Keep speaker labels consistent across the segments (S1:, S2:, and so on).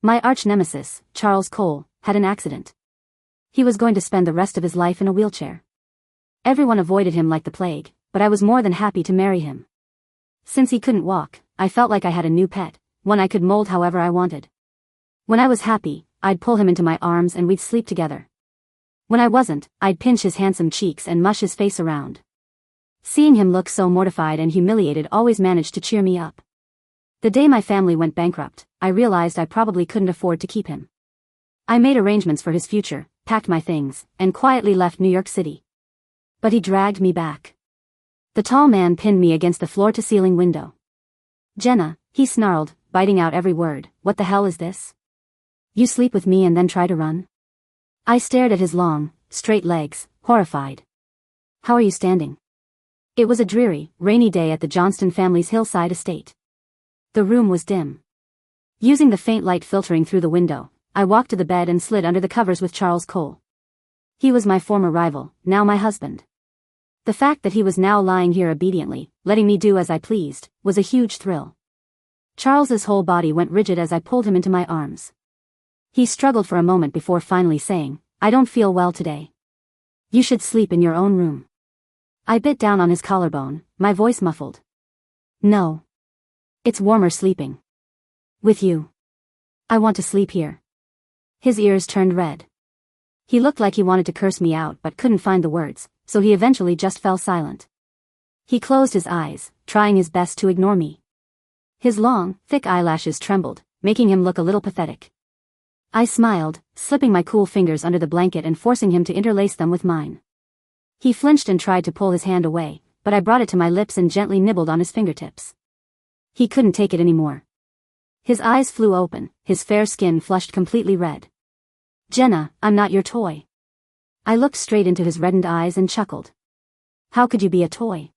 S1: My arch-nemesis, Charles Cole, had an accident. He was going to spend the rest of his life in a wheelchair. Everyone avoided him like the plague, but I was more than happy to marry him. Since he couldn't walk, I felt like I had a new pet, one I could mold however I wanted. When I was happy, I'd pull him into my arms and we'd sleep together. When I wasn't, I'd pinch his handsome cheeks and mush his face around. Seeing him look so mortified and humiliated always managed to cheer me up. The day my family went bankrupt, I realized I probably couldn't afford to keep him. I made arrangements for his future, packed my things, and quietly left New York City. But he dragged me back. The tall man pinned me against the floor-to-ceiling window. "Jenna," he snarled, biting out every word, "what the hell is this? You sleep with me and then try to run?" I stared at his long, straight legs, horrified. "How are you standing?" It was a dreary, rainy day at the Johnston family's hillside estate. The room was dim. Using the faint light filtering through the window, I walked to the bed and slid under the covers with Charles Cole. He was my former rival, now my husband. The fact that he was now lying here obediently, letting me do as I pleased, was a huge thrill. Charles's whole body went rigid as I pulled him into my arms. He struggled for a moment before finally saying, "I don't feel well today. You should sleep in your own room." I bit down on his collarbone, my voice muffled. "No. It's warmer sleeping with you. I want to sleep here." His ears turned red. He looked like he wanted to curse me out but couldn't find the words, so he eventually just fell silent. He closed his eyes, trying his best to ignore me. His long, thick eyelashes trembled, making him look a little pathetic. I smiled, slipping my cool fingers under the blanket and forcing him to interlace them with mine. He flinched and tried to pull his hand away, but I brought it to my lips and gently nibbled on his fingertips. He couldn't take it anymore. His eyes flew open, his fair skin flushed completely red. "Jenna, I'm not your toy." I looked straight into his reddened eyes and chuckled. "How could you be a toy?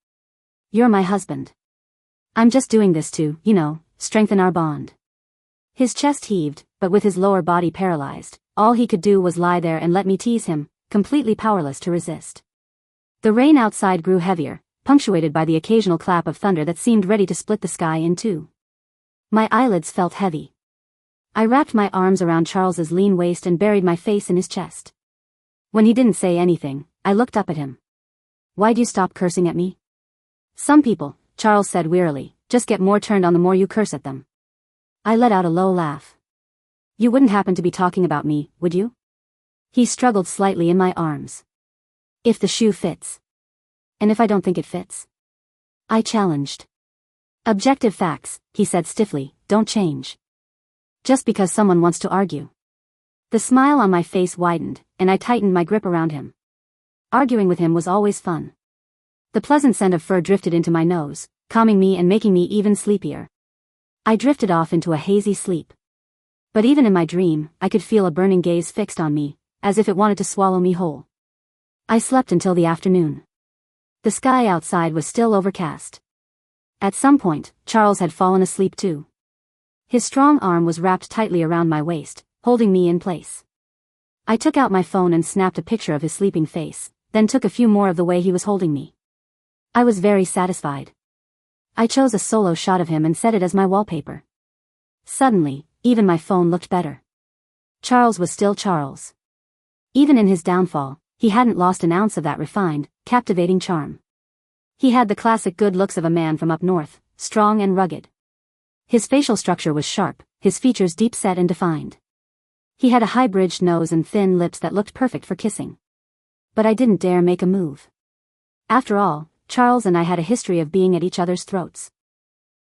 S1: You're my husband. I'm just doing this to, strengthen our bond." His chest heaved, but with his lower body paralyzed, all he could do was lie there and let me tease him, completely powerless to resist. The rain outside grew heavier, punctuated by the occasional clap of thunder that seemed ready to split the sky in two. My eyelids felt heavy. I wrapped my arms around Charles's lean waist and buried my face in his chest. When he didn't say anything, I looked up at him. "Why'd you stop cursing at me?" "Some people," Charles said wearily, "just get more turned on the more you curse at them." I let out a low laugh. "You wouldn't happen to be talking about me, would you?" He struggled slightly in my arms. "If the shoe fits. And if I don't think it fits?" I challenged. "Objective facts," he said stiffly, "don't change. Just because someone wants to argue." The smile on my face widened, and I tightened my grip around him. Arguing with him was always fun. The pleasant scent of fur drifted into my nose, calming me and making me even sleepier. I drifted off into a hazy sleep. But even in my dream, I could feel a burning gaze fixed on me, as if it wanted to swallow me whole. I slept until the afternoon. The sky outside was still overcast. At some point, Charles had fallen asleep too. His strong arm was wrapped tightly around my waist, holding me in place. I took out my phone and snapped a picture of his sleeping face, then took a few more of the way he was holding me. I was very satisfied. I chose a solo shot of him and set it as my wallpaper. Suddenly, even my phone looked better. Charles was still Charles. Even in his downfall, he hadn't lost an ounce of that refined, captivating charm. He had the classic good looks of a man from up north, strong and rugged. His facial structure was sharp, his features deep-set and defined. He had a high-bridged nose and thin lips that looked perfect for kissing. But I didn't dare make a move. After all, Charles and I had a history of being at each other's throats.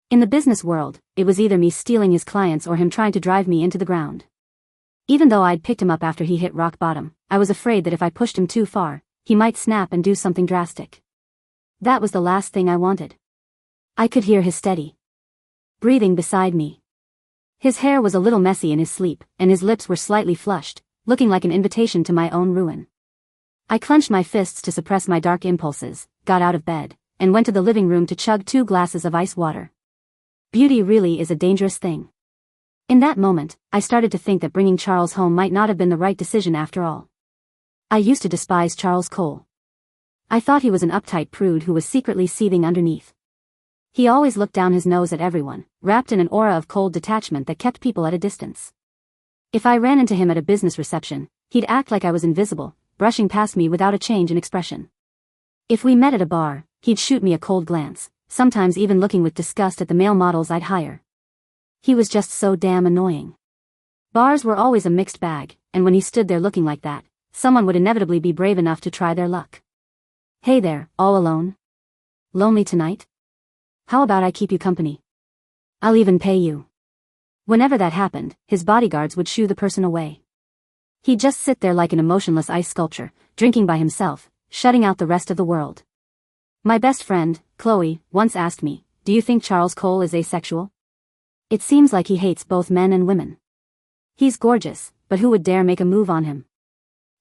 S1: In the business world, it was either me stealing his clients or him trying to drive me into the ground. Even though I'd picked him up after he hit rock bottom, I was afraid that if I pushed him too far, he might snap and do something drastic. That was the last thing I wanted. I could hear his steady breathing beside me. His hair was a little messy in his sleep, and his lips were slightly flushed, looking like an invitation to my own ruin. I clenched my fists to suppress my dark impulses, got out of bed, and went to the living room to chug 2 glasses of ice water. Beauty really is a dangerous thing. In that moment, I started to think that bringing Charles home might not have been the right decision after all. I used to despise Charles Cole. I thought he was an uptight prude who was secretly seething underneath. He always looked down his nose at everyone, wrapped in an aura of cold detachment that kept people at a distance. If I ran into him at a business reception, he'd act like I was invisible, brushing past me without a change in expression. If we met at a bar, he'd shoot me a cold glance, sometimes even looking with disgust at the male models I'd hire. He was just so damn annoying. Bars were always a mixed bag, and when he stood there looking like that, someone would inevitably be brave enough to try their luck. Hey there, all alone? Lonely tonight? How about I keep you company? I'll even pay you. Whenever that happened, his bodyguards would shoo the person away. He'd just sit there like an emotionless ice sculpture, drinking by himself, shutting out the rest of the world. My best friend, Chloe, once asked me, "Do you think Charles Cole is asexual? It seems like he hates both men and women. He's gorgeous, but who would dare make a move on him?"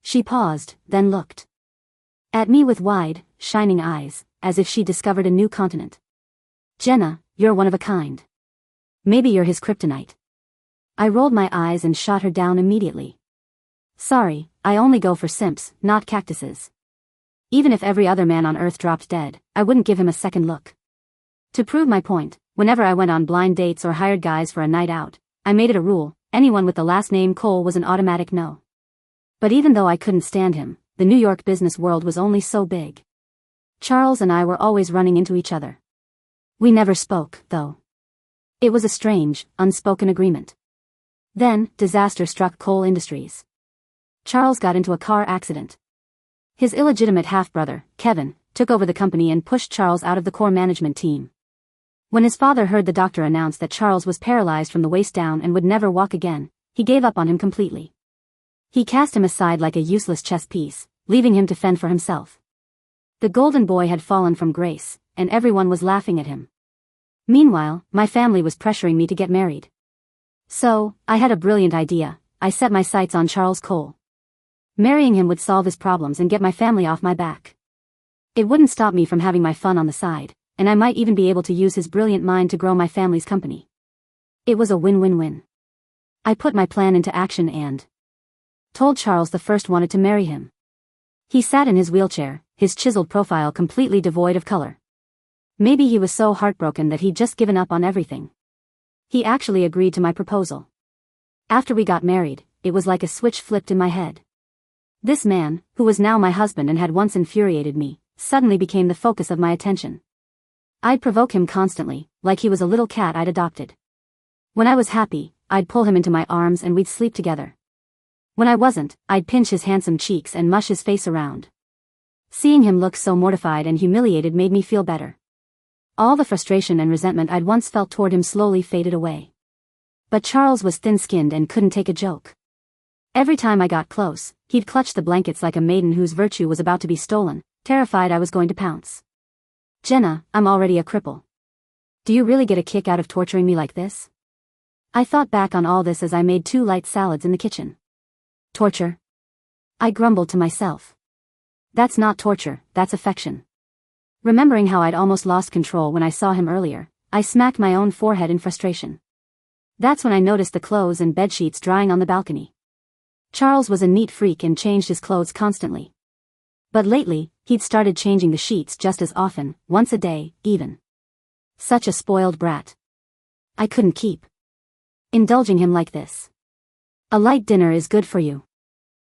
S1: She paused, then looked at me with wide, shining eyes, as if she discovered a new continent. "Jenna, you're one of a kind. Maybe you're his kryptonite." I rolled my eyes and shot her down immediately. "Sorry, I only go for simps, not cactuses. Even if every other man on Earth dropped dead, I wouldn't give him a second look." To prove my point, whenever I went on blind dates or hired guys for a night out, I made it a rule, anyone with the last name Cole was an automatic no. But even though I couldn't stand him, the New York business world was only so big. Charles and I were always running into each other. We never spoke, though. It was a strange, unspoken agreement. Then, disaster struck Cole Industries. Charles got into a car accident. His illegitimate half-brother, Kevin, took over the company and pushed Charles out of the core management team. When his father heard the doctor announce that Charles was paralyzed from the waist down and would never walk again, he gave up on him completely. He cast him aside like a useless chess piece, leaving him to fend for himself. The golden boy had fallen from grace, and everyone was laughing at him. Meanwhile, my family was pressuring me to get married. So, I had a brilliant idea. I set my sights on Charles Cole. Marrying him would solve his problems and get my family off my back. It wouldn't stop me from having my fun on the side, and I might even be able to use his brilliant mind to grow my family's company. It was a win-win-win. I put my plan into action and told Charles the first wanted to marry him. He sat in his wheelchair, his chiseled profile completely devoid of color. Maybe he was so heartbroken that he'd just given up on everything. He actually agreed to my proposal. After we got married, it was like a switch flipped in my head. This man, who was now my husband and had once infuriated me, suddenly became the focus of my attention. I'd provoke him constantly, like he was a little cat I'd adopted. When I was happy, I'd pull him into my arms and we'd sleep together. When I wasn't, I'd pinch his handsome cheeks and mush his face around. Seeing him look so mortified and humiliated made me feel better. All the frustration and resentment I'd once felt toward him slowly faded away. But Charles was thin-skinned and couldn't take a joke. Every time I got close, he'd clutch the blankets like a maiden whose virtue was about to be stolen, terrified I was going to pounce. "Jenna, I'm already a cripple. Do you really get a kick out of torturing me like this?" I thought back on all this as I made 2 light salads in the kitchen. Torture? I grumbled to myself. That's not torture, that's affection. Remembering how I'd almost lost control when I saw him earlier, I smacked my own forehead in frustration. That's when I noticed the clothes and bedsheets drying on the balcony. Charles was a neat freak and changed his clothes constantly. But lately, he'd started changing the sheets just as often, once a day, even. Such a spoiled brat. I couldn't keep indulging him like this. A light dinner is good for you.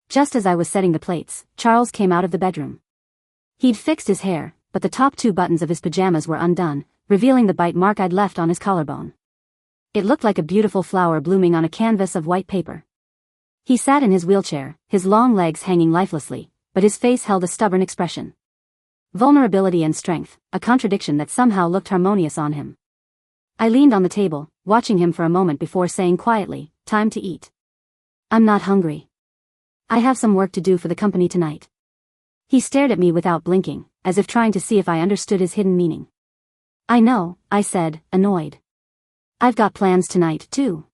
S1: Just as I was setting the plates, Charles came out of the bedroom. He'd fixed his hair, but the top 2 buttons of his pajamas were undone, revealing the bite mark I'd left on his collarbone. It looked like a beautiful flower blooming on a canvas of white paper. He sat in his wheelchair, his long legs hanging lifelessly, but his face held a stubborn expression. Vulnerability and strength, a contradiction that somehow looked harmonious on him. I leaned on the table, watching him for a moment before saying quietly, "Time to eat." "I'm not hungry. I have some work to do for the company tonight." He stared at me without blinking, as if trying to see if I understood his hidden meaning. "I know," I said, annoyed. "I've got plans tonight, too.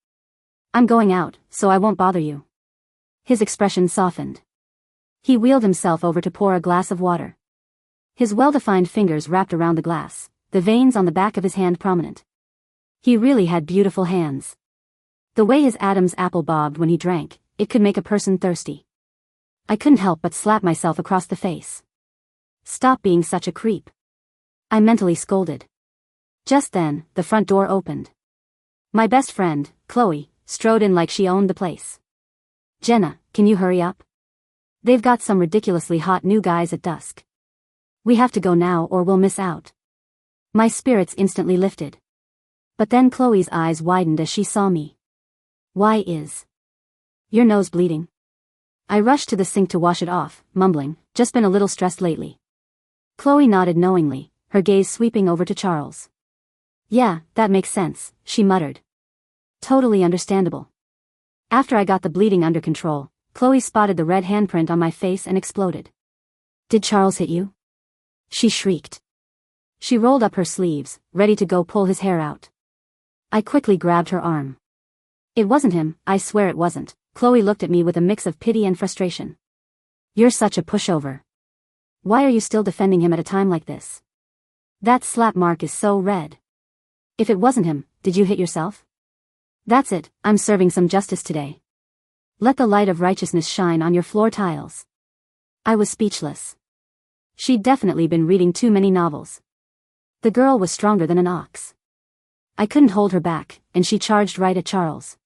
S1: I'm going out, so I won't bother you." His expression softened. He wheeled himself over to pour a glass of water. His well-defined fingers wrapped around the glass, the veins on the back of his hand prominent. He really had beautiful hands. The way his Adam's apple bobbed when he drank, it could make a person thirsty. I couldn't help but slap myself across the face. "Stop being such a creep," I mentally scolded. Just then, the front door opened. My best friend, Chloe, strode in like she owned the place. Jenna, can you hurry up? They've got some ridiculously hot new guys at dusk. We have to go now or we'll miss out. My spirits instantly lifted. But then Chloe's eyes widened as she saw me. Why is your nose bleeding? I rushed to the sink to wash it off, mumbling, just been a little stressed lately. Chloe nodded knowingly, her gaze sweeping over to Charles. Yeah, that makes sense, she muttered. Totally understandable. After I got the bleeding under control, Chloe spotted the red handprint on my face and exploded. Did Charles hit you? She shrieked. She rolled up her sleeves, ready to go pull his hair out. I quickly grabbed her arm. It wasn't him, I swear it wasn't. Chloe looked at me with a mix of pity and frustration. You're such a pushover. Why are you still defending him at a time like this? That slap mark is so red. If it wasn't him, did you hit yourself? That's it, I'm serving some justice today. Let the light of righteousness shine on your floor tiles. I was speechless. She'd definitely been reading too many novels. The girl was stronger than an ox. I couldn't hold her back, and she charged right at Charles.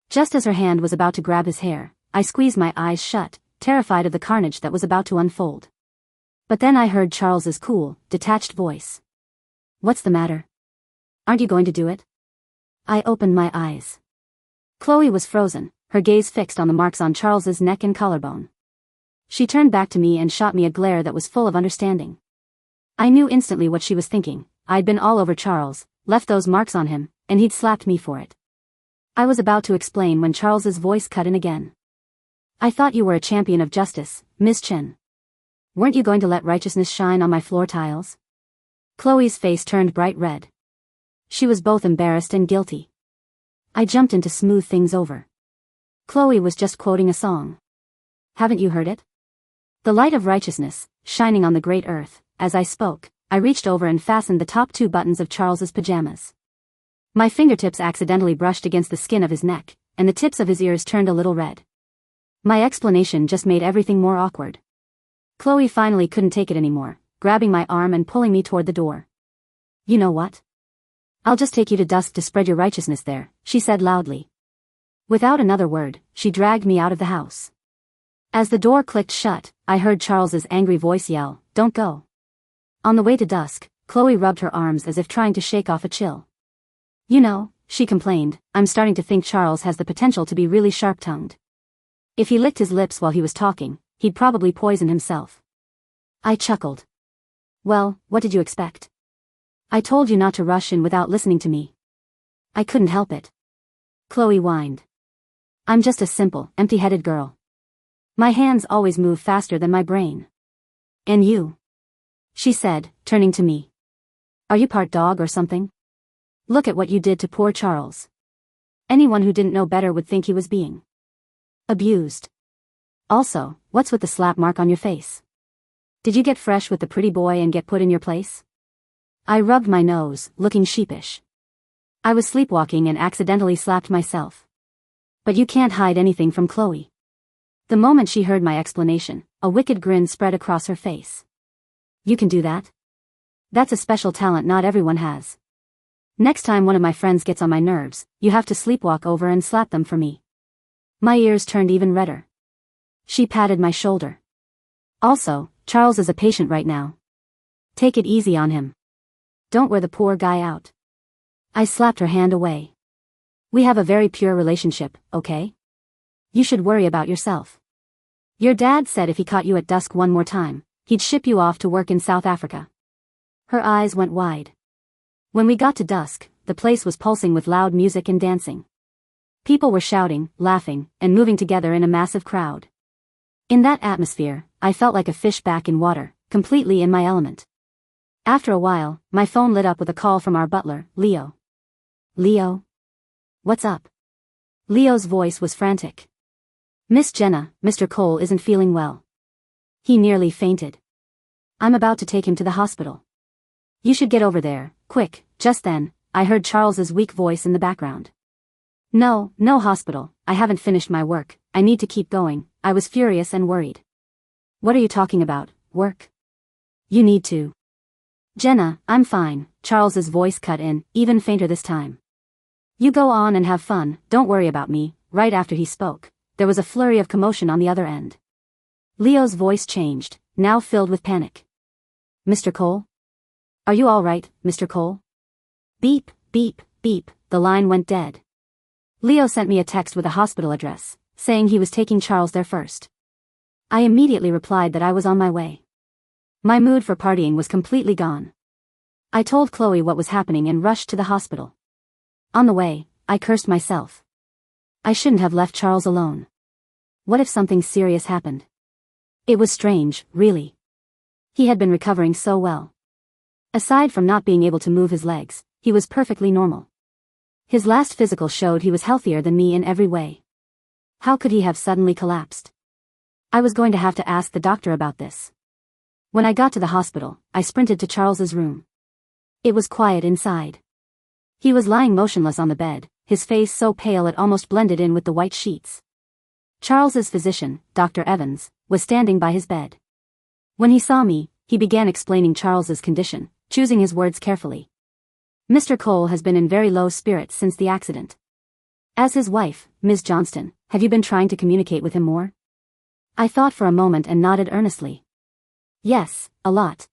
S1: Just as her hand was about to grab his hair, I squeezed my eyes shut, terrified of the carnage that was about to unfold. But then I heard Charles's cool, detached voice. What's the matter? Aren't you going to do it? I opened my eyes. Chloe was frozen, her gaze fixed on the marks on Charles's neck and collarbone. She turned back to me and shot me a glare that was full of understanding. I knew instantly what she was thinking. I'd been all over Charles, left those marks on him, and he'd slapped me for it. I was about to explain when Charles's voice cut in again. I thought you were a champion of justice, Miss Chen. Weren't you going to let righteousness shine on my floor tiles? Chloe's face turned bright red. She was both embarrassed and guilty. I jumped in to smooth things over. Chloe was just quoting a song. Haven't you heard it? The light of righteousness, shining on the great earth. As I spoke, I reached over and fastened the top 2 buttons of Charles's pajamas. My fingertips accidentally brushed against the skin of his neck, and the tips of his ears turned a little red. My explanation just made everything more awkward. Chloe finally couldn't take it anymore, grabbing my arm and pulling me toward the door. You know what? I'll just take you to dusk to spread your righteousness there, she said loudly. Without another word, she dragged me out of the house. As the door clicked shut, I heard Charles's angry voice yell, "Don't go." On the way to dusk, Chloe rubbed her arms as if trying to shake off a chill. You know, she complained, I'm starting to think Charles has the potential to be really sharp-tongued. If he licked his lips while he was talking, he'd probably poison himself. I chuckled. Well, what did you expect? I told you not to rush in without listening to me. I couldn't help it. Chloe whined. I'm just a simple, empty-headed girl. My hands always move faster than my brain. And you? She said, turning to me. Are you part dog or something? Look at what you did to poor Charles. Anyone who didn't know better would think he was being abused. Also, what's with the slap mark on your face? Did you get fresh with the pretty boy and get put in your place? I rubbed my nose, looking sheepish. I was sleepwalking and accidentally slapped myself. But you can't hide anything from Chloe. The moment she heard my explanation, a wicked grin spread across her face. You can do that? That's a special talent not everyone has. Next time one of my friends gets on my nerves, you have to sleepwalk over and slap them for me. My ears turned even redder. She patted my shoulder. Also, Charles is a patient right now. Take it easy on him. Don't wear the poor guy out. I slapped her hand away. We have a very pure relationship, okay? You should worry about yourself. Your dad said if he caught you at dusk one more time, he'd ship you off to work in South Africa. Her eyes went wide. When we got to dusk, the place was pulsing with loud music and dancing. People were shouting, laughing, and moving together in a massive crowd. In that atmosphere, I felt like a fish back in water, completely in my element. After a while, my phone lit up with a call from our butler, Leo. Leo? What's up? Leo's voice was frantic. Miss Jenna, Mr. Cole isn't feeling well. He nearly fainted. I'm about to take him to the hospital. You should get over there, quick. Just then, I heard Charles's weak voice in the background. No hospital, I haven't finished my work, I need to keep going. I was furious and worried. What are you talking about, work? You need to. Jenna, I'm fine, Charles's voice cut in, even fainter this time. You go on and have fun, don't worry about me. Right after he spoke, there was a flurry of commotion on the other end. Leo's voice changed, now filled with panic. "Mr. Cole? Are you all right, Mr. Cole?" Beep, beep, beep, the line went dead. Leo sent me a text with a hospital address, saying he was taking Charles there first. I immediately replied that I was on my way. My mood for partying was completely gone. I told Chloe what was happening and rushed to the hospital. On the way, I cursed myself. I shouldn't have left Charles alone. What if something serious happened? It was strange, really. He had been recovering so well. Aside from not being able to move his legs, he was perfectly normal. His last physical showed he was healthier than me in every way. How could he have suddenly collapsed? I was going to have to ask the doctor about this. When I got to the hospital, I sprinted to Charles's room. It was quiet inside. He was lying motionless on the bed, his face so pale it almost blended in with the white sheets. Charles's physician, Dr. Evans, was standing by his bed. When he saw me, he began explaining Charles's condition, choosing his words carefully. "Mr. Cole has been in very low spirits since the accident. As his wife, Ms. Johnston, have you been trying to communicate with him more?" I thought for a moment and nodded earnestly. "Yes, a lot.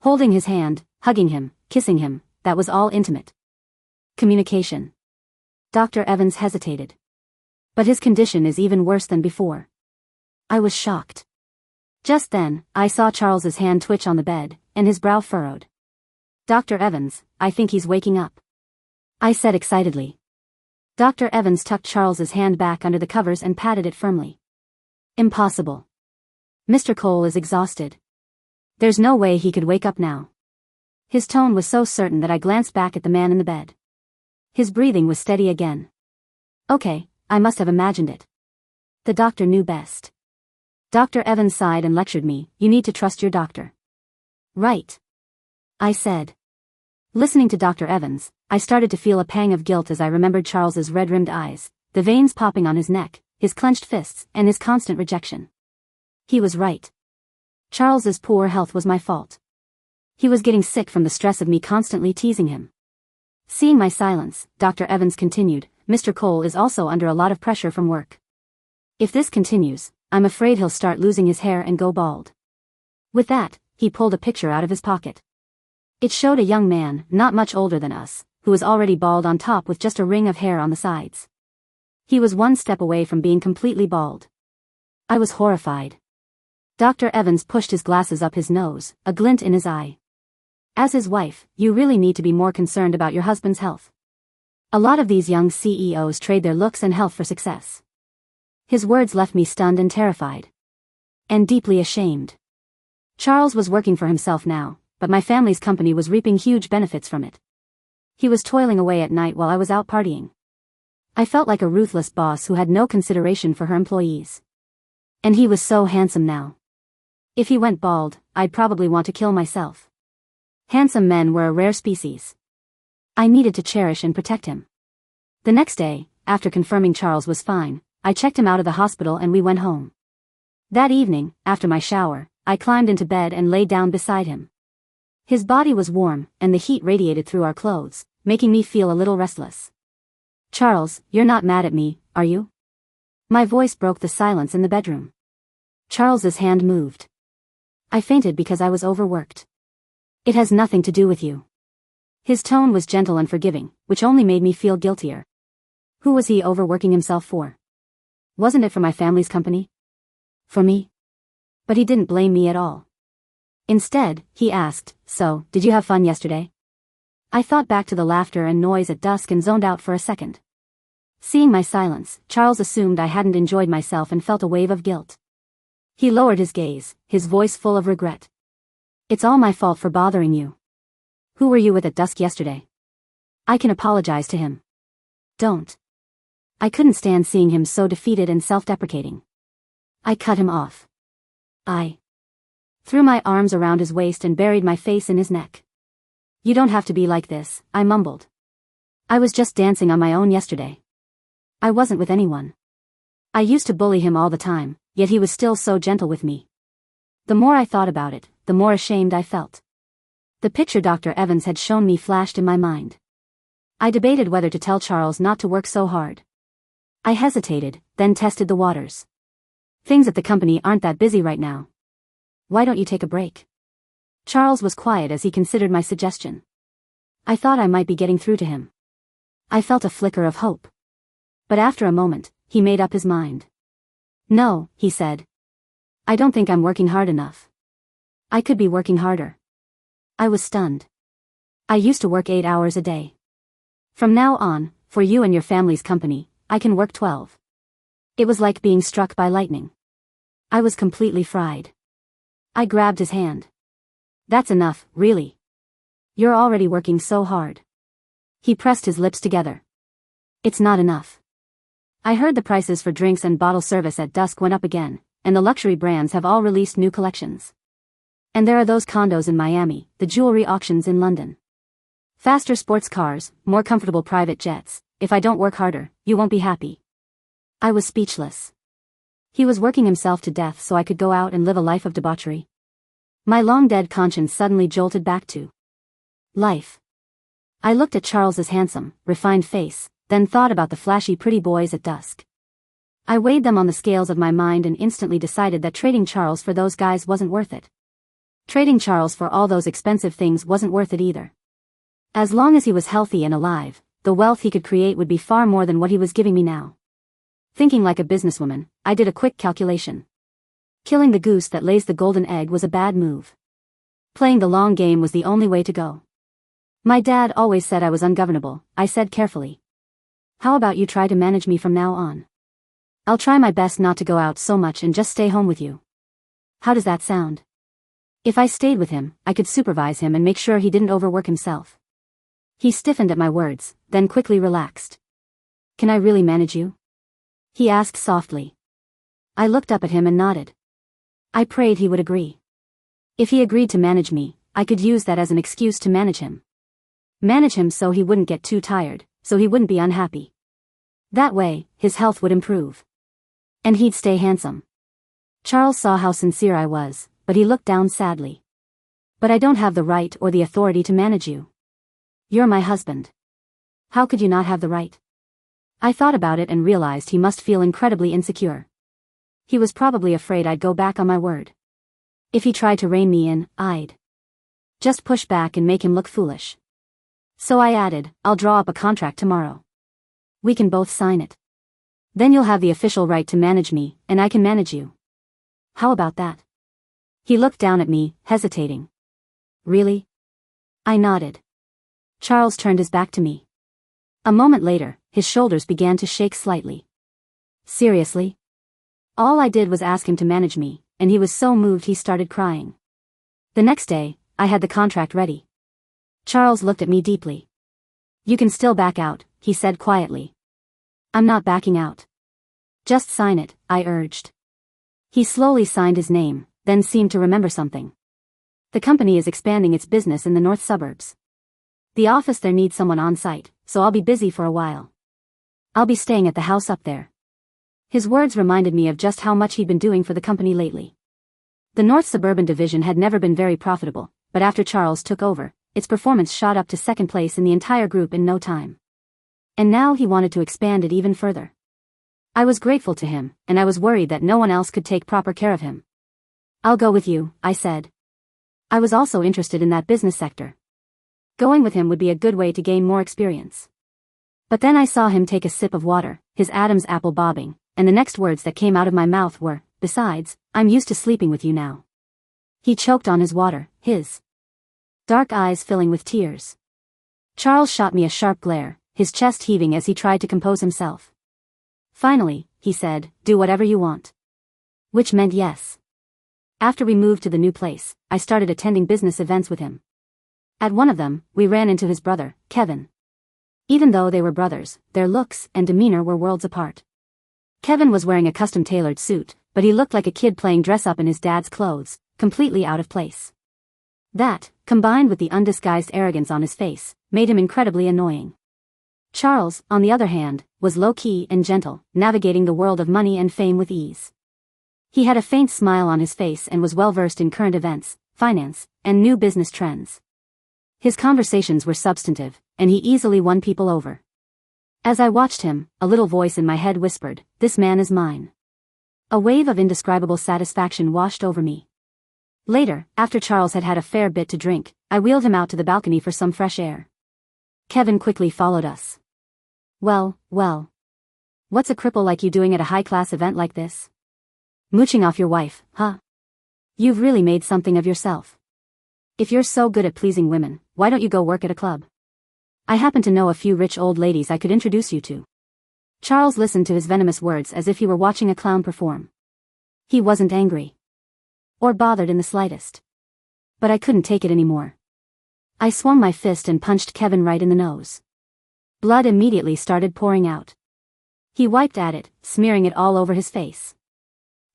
S1: Holding his hand, hugging him, kissing him, that was all intimate communication." Dr. Evans hesitated. "But his condition is even worse than before." I was shocked. Just then, I saw Charles's hand twitch on the bed, and his brow furrowed. "Dr. Evans, I think he's waking up," I said excitedly. Dr. Evans tucked Charles's hand back under the covers and patted it firmly. "Impossible. Mr. Cole is exhausted. There's no way he could wake up now." His tone was so certain that I glanced back at the man in the bed. His breathing was steady again. Okay, I must have imagined it. The doctor knew best. Dr. Evans sighed and lectured me, "You need to trust your doctor." "Right," I said. Listening to Dr. Evans, I started to feel a pang of guilt as I remembered Charles's red-rimmed eyes, the veins popping on his neck, his clenched fists, and his constant rejection. He was right. Charles's poor health was my fault. He was getting sick from the stress of me constantly teasing him. Seeing my silence, Dr. Evans continued, "Mr. Cole is also under a lot of pressure from work. If this continues, I'm afraid he'll start losing his hair and go bald." With that, he pulled a picture out of his pocket. It showed a young man, not much older than us, who was already bald on top with just a ring of hair on the sides. He was one step away from being completely bald. I was horrified. Dr. Evans pushed his glasses up his nose, a glint in his eye. "As his wife, you really need to be more concerned about your husband's health. A lot of these young CEOs trade their looks and health for success." His words left me stunned and terrified. And deeply ashamed. Charles was working for himself now, but my family's company was reaping huge benefits from it. He was toiling away at night while I was out partying. I felt like a ruthless boss who had no consideration for her employees. And he was so handsome now. If he went bald, I'd probably want to kill myself. Handsome men were a rare species. I needed to cherish and protect him. The next day, after confirming Charles was fine, I checked him out of the hospital and we went home. That evening, after my shower, I climbed into bed and lay down beside him. His body was warm, and the heat radiated through our clothes, making me feel a little restless. "Charles, you're not mad at me, are you?" My voice broke the silence in the bedroom. Charles's hand moved. I fainted because I was overworked. "It has nothing to do with you." His tone was gentle and forgiving, which only made me feel guiltier. Who was he overworking himself for? Wasn't it for my family's company? For me? But he didn't blame me at all. Instead, he asked, "So, did you have fun yesterday?" I thought back to the laughter and noise at dusk and zoned out for a second. Seeing my silence, Charles assumed I hadn't enjoyed myself and felt a wave of guilt. He lowered his gaze, his voice full of regret. "It's all my fault for bothering you. Who were you with at dusk yesterday?" "I can apologize to him." "Don't." I couldn't stand seeing him so defeated and self-deprecating. I cut him off. I threw my arms around his waist and buried my face in his neck. "You don't have to be like this," I mumbled. "I was just dancing on my own yesterday. I wasn't with anyone." I used to bully him all the time, yet he was still so gentle with me. The more I thought about it, the more ashamed I felt. The picture Dr. Evans had shown me flashed in my mind. I debated whether to tell Charles not to work so hard. I hesitated, then tested the waters. Things at the company aren't that busy right now. Why don't you take a break? Charles was quiet as he considered my suggestion. I thought I might be getting through to him. I felt a flicker of hope. But after a moment, he made up his mind. No, he said. I don't think I'm working hard enough. I could be working harder. I was stunned. I used to work 8 hours a day. From now on, for you and your family's company, I can work 12. It was like being struck by lightning. I was completely fried. I grabbed his hand. That's enough, really. You're already working so hard. He pressed his lips together. It's not enough. I heard the prices for drinks and bottle service at dusk went up again, and the luxury brands have all released new collections. And there are those condos in Miami, the jewelry auctions in London. Faster sports cars, more comfortable private jets. If I don't work harder, you won't be happy. I was speechless. He was working himself to death so I could go out and live a life of debauchery. My long-dead conscience suddenly jolted back to life. I looked at Charles's handsome, refined face, then thought about the flashy pretty boys at dusk. I weighed them on the scales of my mind and instantly decided that trading Charles for those guys wasn't worth it. Trading Charles for all those expensive things wasn't worth it either. As long as he was healthy and alive, the wealth he could create would be far more than what he was giving me now. Thinking like a businesswoman, I did a quick calculation. Killing the goose that lays the golden egg was a bad move. Playing the long game was the only way to go. My dad always said I was ungovernable, I said carefully. How about you try to manage me from now on? I'll try my best not to go out so much and just stay home with you. How does that sound? If I stayed with him, I could supervise him and make sure he didn't overwork himself. He stiffened at my words, then quickly relaxed. Can I really manage you? He asked softly. I looked up at him and nodded. I prayed he would agree. If he agreed to manage me, I could use that as an excuse to manage him. Manage him so he wouldn't get too tired, so he wouldn't be unhappy. That way, his health would improve. And he'd stay handsome. Charles saw how sincere I was, but he looked down sadly. But I don't have the right or the authority to manage you. You're my husband. How could you not have the right? I thought about it and realized he must feel incredibly insecure. He was probably afraid I'd go back on my word. If he tried to rein me in, I'd just push back and make him look foolish. So I added, I'll draw up a contract tomorrow. We can both sign it. Then you'll have the official right to manage me, and I can manage you. How about that? He looked down at me, hesitating. Really? I nodded. Charles turned his back to me. A moment later, his shoulders began to shake slightly. Seriously? All I did was ask him to manage me, and he was so moved he started crying. The next day, I had the contract ready. Charles looked at me deeply. You can still back out, he said quietly. I'm not backing out. Just sign it, I urged. He slowly signed his name, then seemed to remember something. The company is expanding its business in the north suburbs. The office there needs someone on site, so I'll be busy for a while. I'll be staying at the house up there. His words reminded me of just how much he'd been doing for the company lately. The North Suburban division had never been very profitable, but after Charles took over, its performance shot up to second place in the entire group in no time. And now he wanted to expand it even further. I was grateful to him, and I was worried that no one else could take proper care of him. I'll go with you, I said. I was also interested in that business sector. Going with him would be a good way to gain more experience. But then I saw him take a sip of water, his Adam's apple bobbing, and the next words that came out of my mouth were, besides, I'm used to sleeping with you now. He choked on his water, his dark eyes filling with tears. Charles shot me a sharp glare, his chest heaving as he tried to compose himself. Finally, he said, do whatever you want. Which meant yes. After we moved to the new place, I started attending business events with him. At one of them, we ran into his brother, Kevin. Even though they were brothers, their looks and demeanor were worlds apart. Kevin was wearing a custom-tailored suit, but he looked like a kid playing dress-up in his dad's clothes, completely out of place. That, combined with the undisguised arrogance on his face, made him incredibly annoying. Charles, on the other hand, was low-key and gentle, navigating the world of money and fame with ease. He had a faint smile on his face and was well-versed in current events, finance, and new business trends. His conversations were substantive, and he easily won people over. As I watched him, a little voice in my head whispered, "This man is mine." A wave of indescribable satisfaction washed over me. Later, after Charles had had a fair bit to drink, I wheeled him out to the balcony for some fresh air. Kevin quickly followed us. Well, what's a cripple like you doing at a high-class event like this? Mooching off your wife, huh? You've really made something of yourself. If you're so good at pleasing women, why don't you go work at a club? I happen to know a few rich old ladies I could introduce you to. Charles listened to his venomous words as if he were watching a clown perform. He wasn't angry. Or bothered in the slightest. But I couldn't take it anymore. I swung my fist and punched Kevin right in the nose. Blood immediately started pouring out. He wiped at it, smearing it all over his face.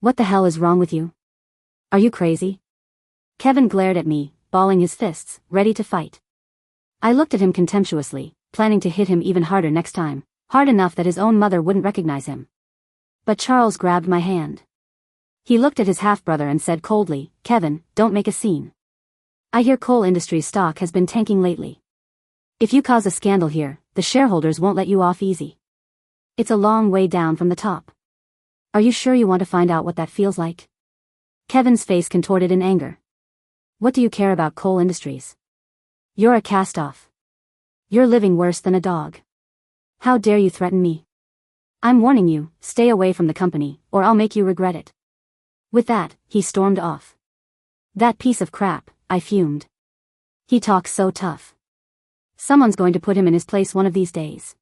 S1: What the hell is wrong with you? Are you crazy? Kevin glared at me, balling his fists, ready to fight. I looked at him contemptuously, planning to hit him even harder next time, hard enough that his own mother wouldn't recognize him. But Charles grabbed my hand. He looked at his half-brother and said coldly, "Kevin, don't make a scene. I hear coal industry's stock has been tanking lately. If you cause a scandal here, the shareholders won't let you off easy. It's a long way down from the top. Are you sure you want to find out what that feels like?" Kevin's face contorted in anger. What do you care about coal industries? You're a cast-off. You're living worse than a dog. How dare you threaten me? I'm warning you, stay away from the company, or I'll make you regret it. With that, he stormed off. That piece of crap, I fumed. He talks so tough. Someone's going to put him in his place one of these days.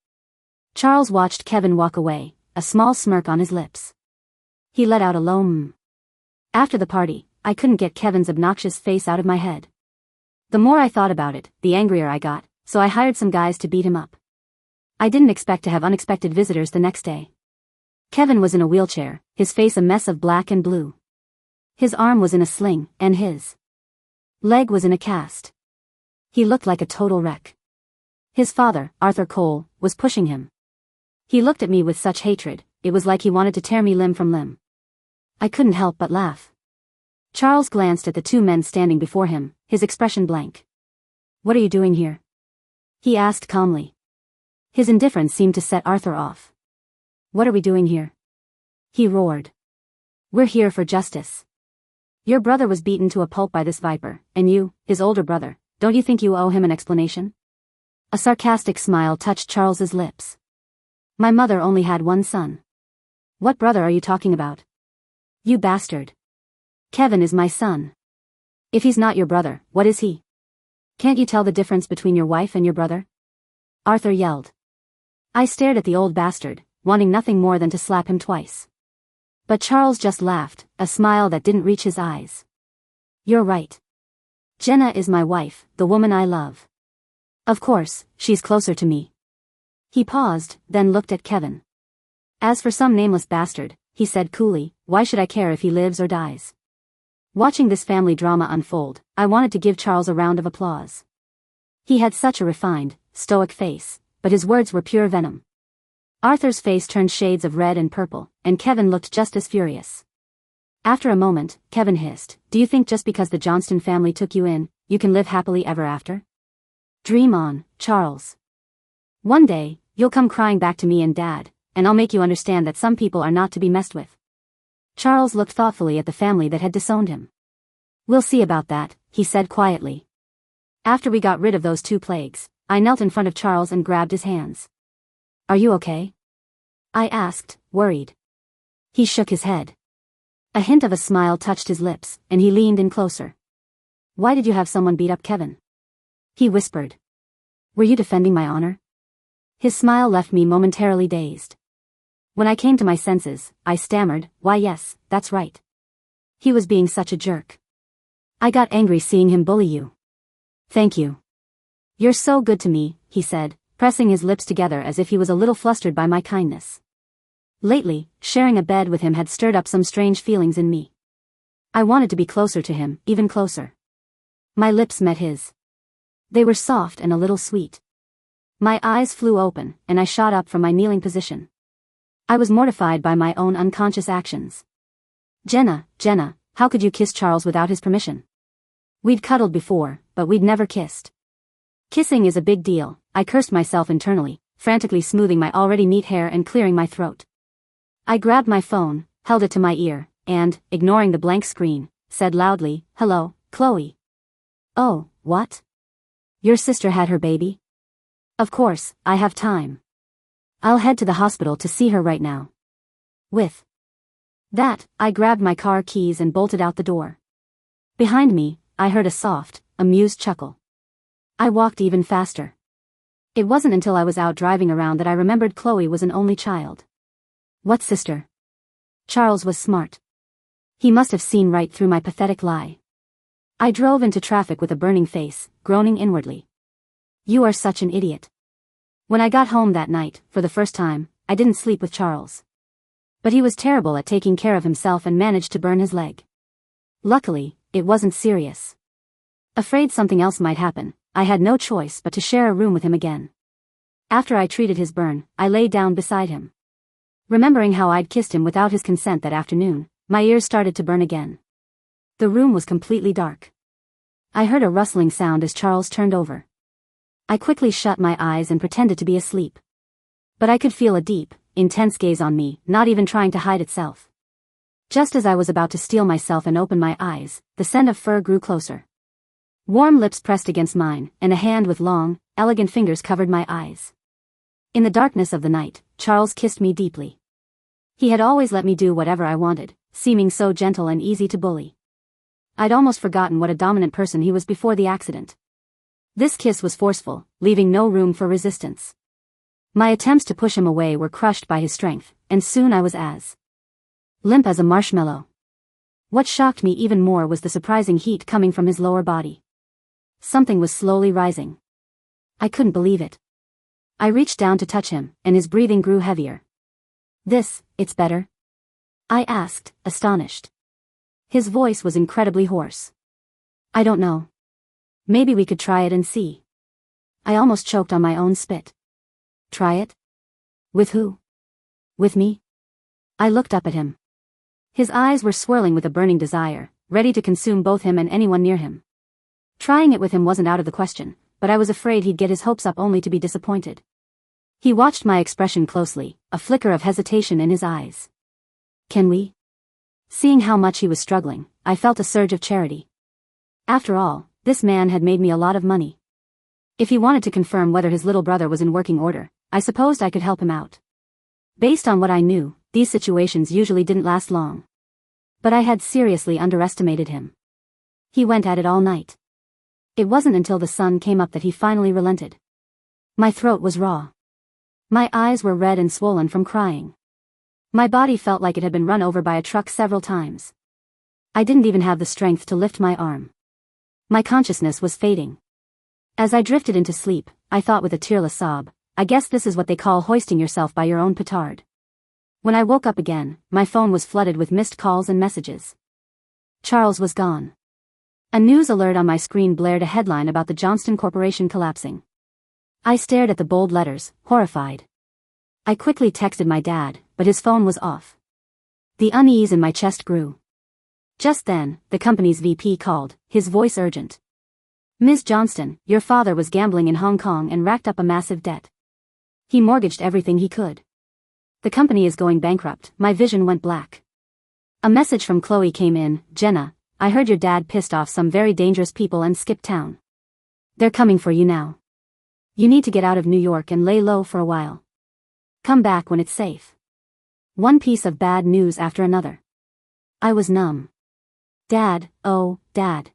S1: Charles watched Kevin walk away, a small smirk on his lips. He let out a low mm. After the party, I couldn't get Kevin's obnoxious face out of my head. The more I thought about it, the angrier I got, so I hired some guys to beat him up. I didn't expect to have unexpected visitors the next day. Kevin was in a wheelchair, his face a mess of black and blue. His arm was in a sling, and his leg was in a cast. He looked like a total wreck. His father, Arthur Cole, was pushing him. He looked at me with such hatred, it was like he wanted to tear me limb from limb. I couldn't help but laugh. Charles glanced at the two men standing before him, his expression blank. "What are you doing here?" he asked calmly. His indifference seemed to set Arthur off. "What are we doing here?" he roared. "We're here for justice. Your brother was beaten to a pulp by this viper, and you, his older brother, don't you think you owe him an explanation?" A sarcastic smile touched Charles's lips. "My mother only had one son. What brother are you talking about? You bastard. Kevin is my son. If he's not your brother, what is he? Can't you tell the difference between your wife and your brother?" Arthur yelled. I stared at the old bastard, wanting nothing more than to slap him twice. But Charles just laughed, a smile that didn't reach his eyes. "You're right. Jenna is my wife, the woman I love. Of course, she's closer to me." He paused, then looked at Kevin. "As for some nameless bastard," he said coolly, "why should I care if he lives or dies?" Watching this family drama unfold, I wanted to give Charles a round of applause. He had such a refined, stoic face, but his words were pure venom. Arthur's face turned shades of red and purple, and Kevin looked just as furious. After a moment, Kevin hissed, "Do you think just because the Johnston family took you in, you can live happily ever after? Dream on, Charles. One day, you'll come crying back to me and Dad, and I'll make you understand that some people are not to be messed with." Charles looked thoughtfully at the family that had disowned him. "We'll see about that," he said quietly. After we got rid of those two plagues, I knelt in front of Charles and grabbed his hands. "Are you okay?" I asked, worried. He shook his head. A hint of a smile touched his lips, and he leaned in closer. "Why did you have someone beat up Kevin?" he whispered. "Were you defending my honor?" His smile left me momentarily dazed. When I came to my senses, I stammered, "Why yes, that's right. He was being such a jerk. I got angry seeing him bully you." "Thank you. You're so good to me," he said, pressing his lips together as if he was a little flustered by my kindness. Lately, sharing a bed with him had stirred up some strange feelings in me. I wanted to be closer to him, even closer. My lips met his. They were soft and a little sweet. My eyes flew open, and I shot up from my kneeling position. I was mortified by my own unconscious actions. Jenna, how could you kiss Charles without his permission?" We'd cuddled before, but we'd never kissed. "Kissing is a big deal," I cursed myself internally, frantically smoothing my already neat hair and clearing my throat. I grabbed my phone, held it to my ear, and, ignoring the blank screen, said loudly, "Hello, Chloe." "Oh, what? Your sister had her baby?" "Of course, I have time. I'll head to the hospital to see her right now." With that, I grabbed my car keys and bolted out the door. Behind me, I heard a soft, amused chuckle. I walked even faster. It wasn't until I was out driving around that I remembered Chloe was an only child. What sister? Charles was smart. He must have seen right through my pathetic lie. I drove into traffic with a burning face, groaning inwardly. You are such an idiot. When I got home that night, for the first time, I didn't sleep with Charles. But he was terrible at taking care of himself and managed to burn his leg. Luckily, it wasn't serious. Afraid something else might happen, I had no choice but to share a room with him again. After I treated his burn, I lay down beside him. Remembering how I'd kissed him without his consent that afternoon, my ears started to burn again. The room was completely dark. I heard a rustling sound as Charles turned over. I quickly shut my eyes and pretended to be asleep. But I could feel a deep, intense gaze on me, not even trying to hide itself. Just as I was about to steel myself and open my eyes, the scent of fur grew closer. Warm lips pressed against mine, and a hand with long, elegant fingers covered my eyes. In the darkness of the night, Charles kissed me deeply. He had always let me do whatever I wanted, seeming so gentle and easy to bully. I'd almost forgotten what a dominant person he was before the accident. This kiss was forceful, leaving no room for resistance. My attempts to push him away were crushed by his strength, and soon I was as limp as a marshmallow. What shocked me even more was the surprising heat coming from his lower body. Something was slowly rising. I couldn't believe it. I reached down to touch him, and his breathing grew heavier. It's better?" I asked, astonished. His voice was incredibly hoarse. "I don't know. Maybe we could try it and see." I almost choked on my own spit. Try it? With who? With me? I looked up at him. His eyes were swirling with a burning desire, ready to consume both him and anyone near him. Trying it with him wasn't out of the question, but I was afraid he'd get his hopes up only to be disappointed. He watched my expression closely, a flicker of hesitation in his eyes. "Can we?" Seeing how much he was struggling, I felt a surge of charity. After all, this man had made me a lot of money. If he wanted to confirm whether his little brother was in working order, I supposed I could help him out. Based on what I knew, these situations usually didn't last long. But I had seriously underestimated him. He went at it all night. It wasn't until the sun came up that he finally relented. My throat was raw. My eyes were red and swollen from crying. My body felt like it had been run over by a truck several times. I didn't even have the strength to lift my arm. My consciousness was fading. As I drifted into sleep, I thought with a tearless sob, I guess this is what they call hoisting yourself by your own petard. When I woke up again, my phone was flooded with missed calls and messages. Charles was gone. A news alert on my screen blared a headline about the Johnston Corporation collapsing. I stared at the bold letters, horrified. I quickly texted my dad, but his phone was off. The unease in my chest grew. Just then, the company's VP called, his voice urgent. "Ms. Johnston, your father was gambling in Hong Kong and racked up a massive debt. He mortgaged everything he could. The company is going bankrupt." My vision went black. A message from Chloe came in. "Jenna, I heard your dad pissed off some very dangerous people and skipped town. They're coming for you now. You need to get out of New York and lay low for a while. Come back when it's safe." One piece of bad news after another. I was numb. Dad, oh, Dad.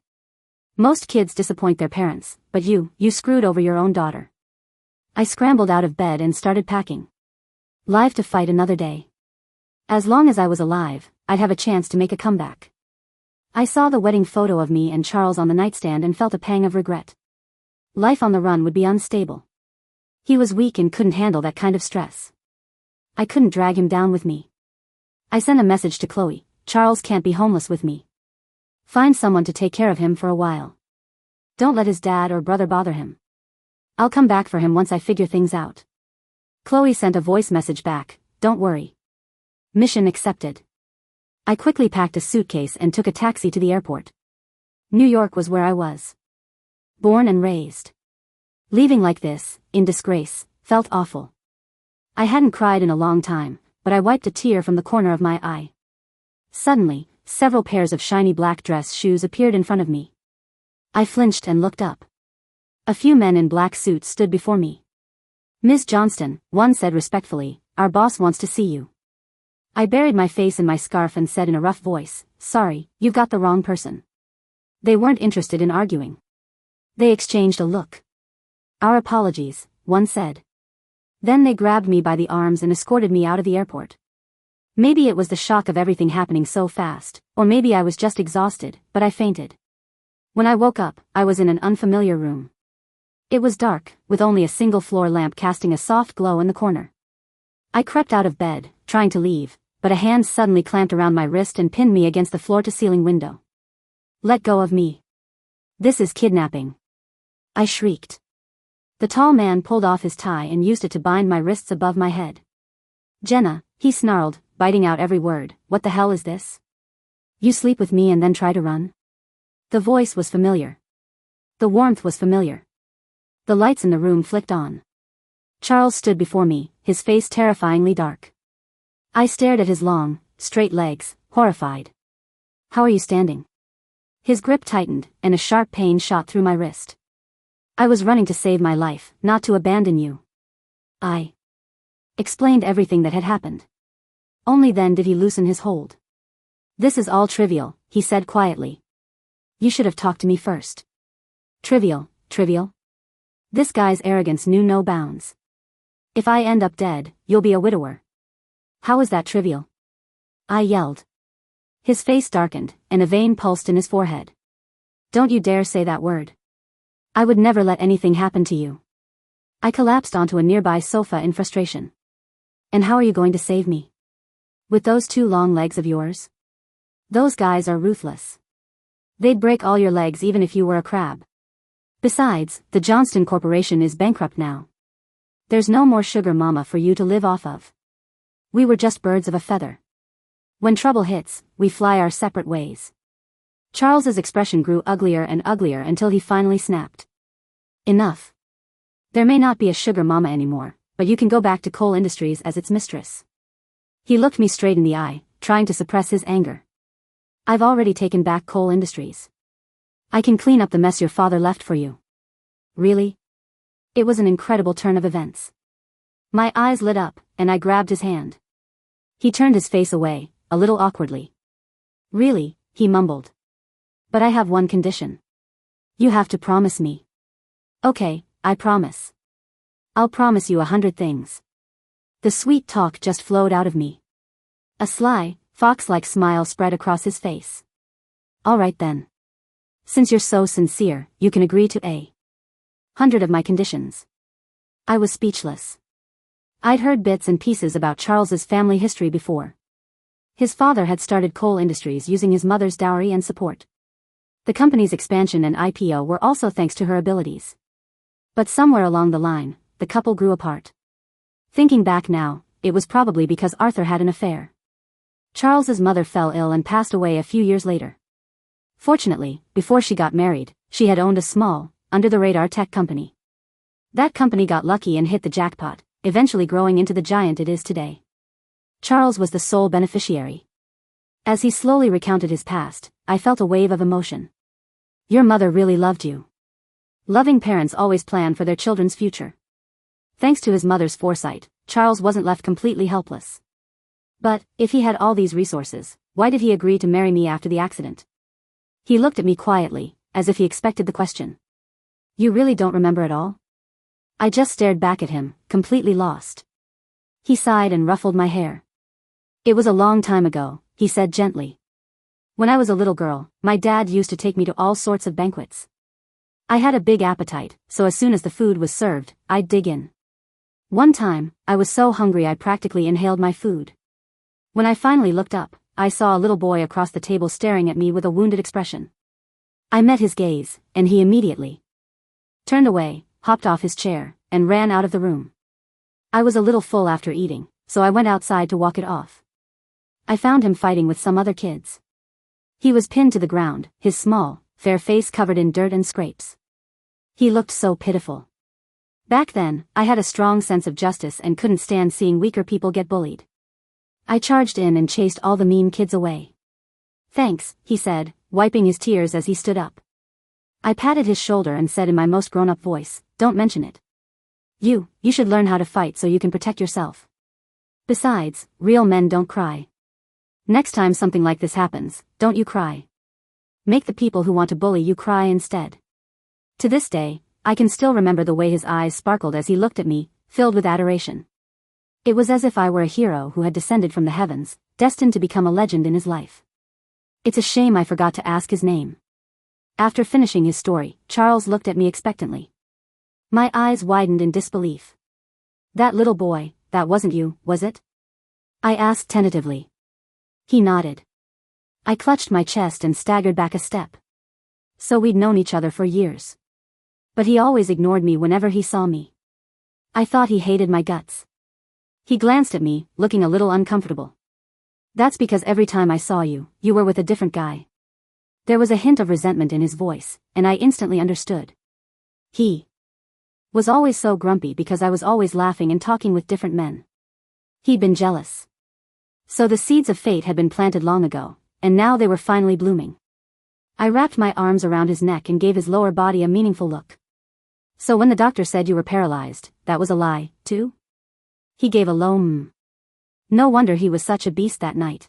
S1: Most kids disappoint their parents, but you screwed over your own daughter. I scrambled out of bed and started packing. Live to fight another day. As long as I was alive, I'd have a chance to make a comeback. I saw the wedding photo of me and Charles on the nightstand and felt a pang of regret. Life on the run would be unstable. He was weak and couldn't handle that kind of stress. I couldn't drag him down with me. I sent a message to Chloe, "Charles can't be homeless with me. Find someone to take care of him for a while. Don't let his dad or brother bother him. I'll come back for him once I figure things out." Chloe sent a voice message back, "Don't worry. Mission accepted." I quickly packed a suitcase and took a taxi to the airport. New York was where I was born and raised. Leaving like this, in disgrace, felt awful. I hadn't cried in a long time, but I wiped a tear from the corner of my eye. Suddenly, several pairs of shiny black dress shoes appeared in front of me. I flinched and looked up. A few men in black suits stood before me. "Miss Johnston," one said respectfully, "our boss wants to see you." I buried my face in my scarf and said in a rough voice, "Sorry, you've got the wrong person." They weren't interested in arguing. They exchanged a look. "Our apologies," one said. Then they grabbed me by the arms and escorted me out of the airport. Maybe it was the shock of everything happening so fast, or maybe I was just exhausted, but I fainted. When I woke up, I was in an unfamiliar room. It was dark, with only a single floor lamp casting a soft glow in the corner. I crept out of bed, trying to leave, but a hand suddenly clamped around my wrist and pinned me against the floor-to-ceiling window. "Let go of me. This is kidnapping," I shrieked. The tall man pulled off his tie and used it to bind my wrists above my head. "Jenna," he snarled, biting out every word, "what the hell is this? You sleep with me and then try to run?" The voice was familiar. The warmth was familiar. The lights in the room flicked on. Charles stood before me, his face terrifyingly dark. I stared at his long, straight legs, horrified. "How are you standing?" His grip tightened, and a sharp pain shot through my wrist. "I was running to save my life, not to abandon you." I explained everything that had happened. Only then did he loosen his hold. "This is all trivial," he said quietly. "You should have talked to me first." Trivial? This guy's arrogance knew no bounds. "If I end up dead, you'll be a widower." "How is that trivial?" I yelled. His face darkened, and a vein pulsed in his forehead. "Don't you dare say that word. I would never let anything happen to you." I collapsed onto a nearby sofa in frustration. "And how are you going to save me? With those two long legs of yours? Those guys are ruthless. They'd break all your legs even if you were a crab. Besides, the Johnston Corporation is bankrupt now. There's no more sugar mama for you to live off of. We were just birds of a feather. When trouble hits, we fly our separate ways." Charles's expression grew uglier and uglier until he finally snapped. "Enough. There may not be a sugar mama anymore, but you can go back to coal industries as its mistress." He looked me straight in the eye, trying to suppress his anger. "I've already taken back coal industries. I can clean up the mess your father left for you." "Really?" It was an incredible turn of events. My eyes lit up, and I grabbed his hand. He turned his face away, a little awkwardly. "Really?" he mumbled. "But I have one condition. You have to promise me." "Okay, I promise. I'll promise you 100 things." The sweet talk just flowed out of me. A sly, fox-like smile spread across his face. "All right then. Since you're so sincere, you can agree to 100 of my conditions." I was speechless. I'd heard bits and pieces about Charles's family history before. His father had started coal industries using his mother's dowry and support. The company's expansion and IPO were also thanks to her abilities. But somewhere along the line, the couple grew apart. Thinking back now, it was probably because Arthur had an affair. Charles's mother fell ill and passed away a few years later. Fortunately, before she got married, she had owned a small, under-the-radar tech company. That company got lucky and hit the jackpot, eventually growing into the giant it is today. Charles was the sole beneficiary. As he slowly recounted his past, I felt a wave of emotion. "Your mother really loved you." Loving parents always plan for their children's future. Thanks to his mother's foresight, Charles wasn't left completely helpless. But, if he had all these resources, why did he agree to marry me after the accident? He looked at me quietly, as if he expected the question. "You really don't remember at all?" I just stared back at him, completely lost. He sighed and ruffled my hair. "It was a long time ago," he said gently. "When I was a little girl, my dad used to take me to all sorts of banquets. I had a big appetite, so as soon as the food was served, I'd dig in. One time, I was so hungry I practically inhaled my food. When I finally looked up, I saw a little boy across the table staring at me with a wounded expression. I met his gaze, and he immediately turned away, hopped off his chair, and ran out of the room. I was a little full after eating, so I went outside to walk it off. I found him fighting with some other kids. He was pinned to the ground, his small, fair face covered in dirt and scrapes. He looked so pitiful. Back then, I had a strong sense of justice and couldn't stand seeing weaker people get bullied. I charged in and chased all the mean kids away. "Thanks," he said, wiping his tears as he stood up. I patted his shoulder and said in my most grown-up voice, "Don't mention it. You should learn how to fight so you can protect yourself. Besides, real men don't cry. Next time something like this happens, don't you cry. Make the people who want to bully you cry instead." To this day, I can still remember the way his eyes sparkled as he looked at me, filled with adoration. It was as if I were a hero who had descended from the heavens, destined to become a legend in his life. It's a shame I forgot to ask his name. After finishing his story, Charles looked at me expectantly. My eyes widened in disbelief. "That little boy, that wasn't you, was it?" I asked tentatively. He nodded. I clutched my chest and staggered back a step. So we'd known each other for years. But he always ignored me whenever he saw me. I thought he hated my guts. He glanced at me, looking a little uncomfortable. "That's because every time I saw you, you were with a different guy." There was a hint of resentment in his voice, and I instantly understood. He was always so grumpy because I was always laughing and talking with different men. He'd been jealous. So the seeds of fate had been planted long ago, and now they were finally blooming. I wrapped my arms around his neck and gave his lower body a meaningful look. "So when the doctor said you were paralyzed, that was a lie, too?" He gave a low No wonder he was such a beast that night.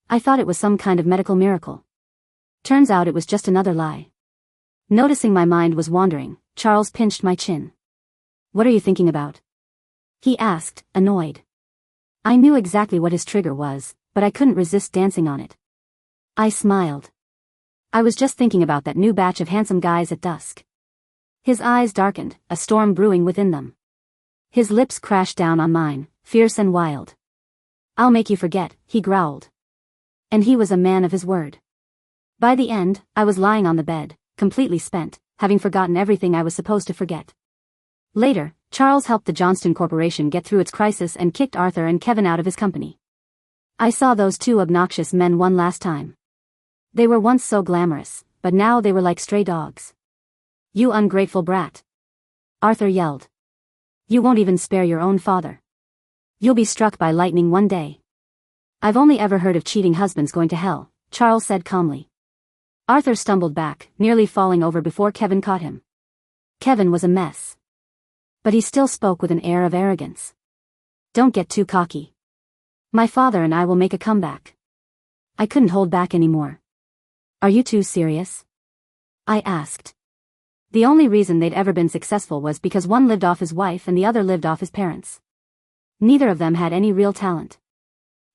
S1: I thought it was some kind of medical miracle. Turns out it was just another lie. Noticing my mind was wandering, Charles pinched my chin. "What are you thinking about?" he asked, annoyed. I knew exactly what his trigger was, but I couldn't resist dancing on it. I smiled. I was just thinking about that new batch of handsome guys at dusk. His eyes darkened, a storm brewing within them. His lips crashed down on mine, fierce and wild. "I'll make you forget," he growled. And he was a man of his word. By the end, I was lying on the bed, completely spent, having forgotten everything I was supposed to forget. Later, Charles helped the Johnston Corporation get through its crisis and kicked Arthur and Kevin out of his company. I saw those two obnoxious men one last time. They were once so glamorous, but now they were like stray dogs. "You ungrateful brat," Arthur yelled. "You won't even spare your own father. You'll be struck by lightning one day." "I've only ever heard of cheating husbands going to hell," Charles said calmly. Arthur stumbled back, nearly falling over before Kevin caught him. Kevin was a mess. But he still spoke with an air of arrogance. "Don't get too cocky. My father and I will make a comeback." I couldn't hold back anymore. "Are you two serious?" I asked. The only reason they'd ever been successful was because one lived off his wife and the other lived off his parents. Neither of them had any real talent.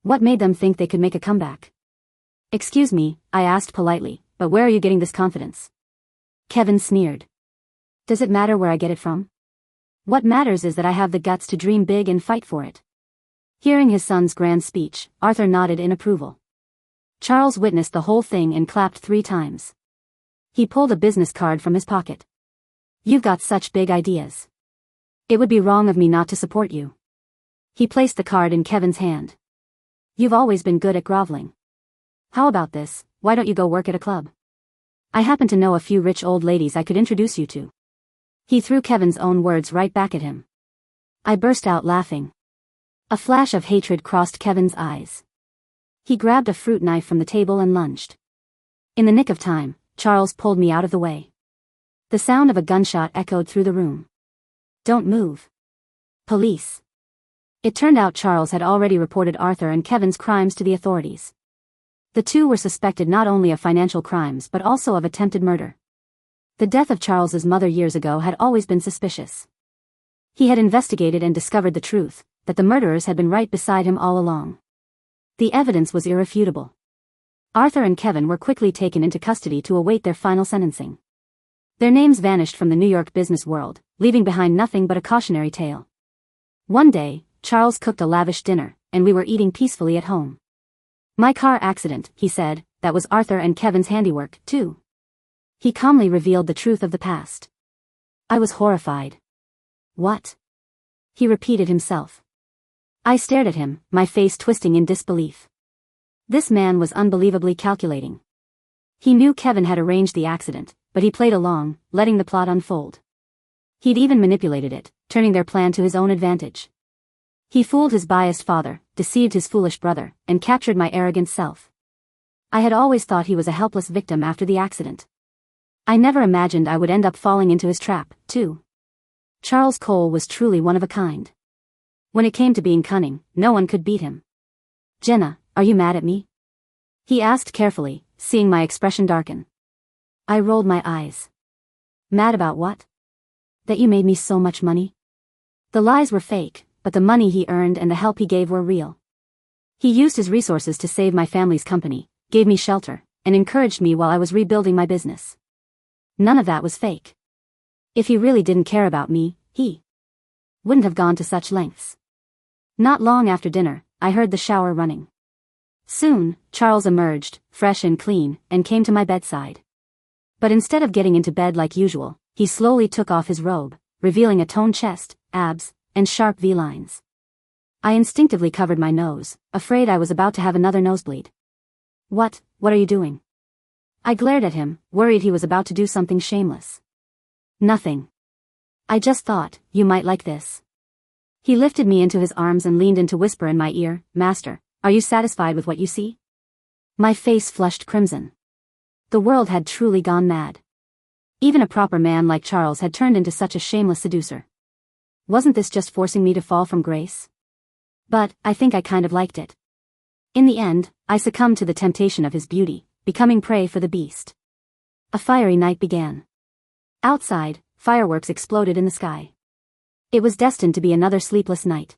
S1: What made them think they could make a comeback? "Excuse me," I asked politely, "but where are you getting this confidence?" Kevin sneered. "Does it matter where I get it from? What matters is that I have the guts to dream big and fight for it." Hearing his son's grand speech, Arthur nodded in approval. Charles witnessed the whole thing and clapped 3 times. He pulled a business card from his pocket. "You've got such big ideas. It would be wrong of me not to support you." He placed the card in Kevin's hand. "You've always been good at groveling. How about this, why don't you go work at a club? I happen to know a few rich old ladies I could introduce you to." He threw Kevin's own words right back at him. I burst out laughing. A flash of hatred crossed Kevin's eyes. He grabbed a fruit knife from the table and lunged. In the nick of time, Charles pulled me out of the way. The sound of a gunshot echoed through the room. "Don't move. Police." It turned out Charles had already reported Arthur and Kevin's crimes to the authorities. The two were suspected not only of financial crimes but also of attempted murder. The death of Charles's mother years ago had always been suspicious. He had investigated and discovered the truth, that the murderers had been right beside him all along. The evidence was irrefutable. Arthur and Kevin were quickly taken into custody to await their final sentencing. Their names vanished from the New York business world, leaving behind nothing but a cautionary tale. One day, Charles cooked a lavish dinner, and we were eating peacefully at home. "My car accident," he said, "that was Arthur and Kevin's handiwork, too." He calmly revealed the truth of the past. I was horrified. "What?" he repeated himself. I stared at him, my face twisting in disbelief. This man was unbelievably calculating. He knew Kevin had arranged the accident, but he played along, letting the plot unfold. He'd even manipulated it, turning their plan to his own advantage. He fooled his biased father, deceived his foolish brother, and captured my arrogant self. I had always thought he was a helpless victim after the accident. I never imagined I would end up falling into his trap, too. Charles Cole was truly one of a kind. When it came to being cunning, no one could beat him. "Jenna, are you mad at me?" he asked carefully, seeing my expression darken. I rolled my eyes. "Mad about what?" "That you made me so much money." The lies were fake, but the money he earned and the help he gave were real. He used his resources to save my family's company, gave me shelter, and encouraged me while I was rebuilding my business. None of that was fake. If he really didn't care about me, he wouldn't have gone to such lengths. Not long after dinner, I heard the shower running. Soon, Charles emerged, fresh and clean, and came to my bedside. But instead of getting into bed like usual, he slowly took off his robe, revealing a toned chest, abs, and sharp V-lines. I instinctively covered my nose, afraid I was about to have another nosebleed. What are you doing?" I glared at him, worried he was about to do something shameless. "Nothing. I just thought, you might like this." He lifted me into his arms and leaned in to whisper in my ear, "Master, are you satisfied with what you see?" My face flushed crimson. The world had truly gone mad. Even a proper man like Charles had turned into such a shameless seducer. Wasn't this just forcing me to fall from grace? But I think I kind of liked it. In the end, I succumbed to the temptation of his beauty, becoming prey for the beast. A fiery night began. Outside, fireworks exploded in the sky. It was destined to be another sleepless night.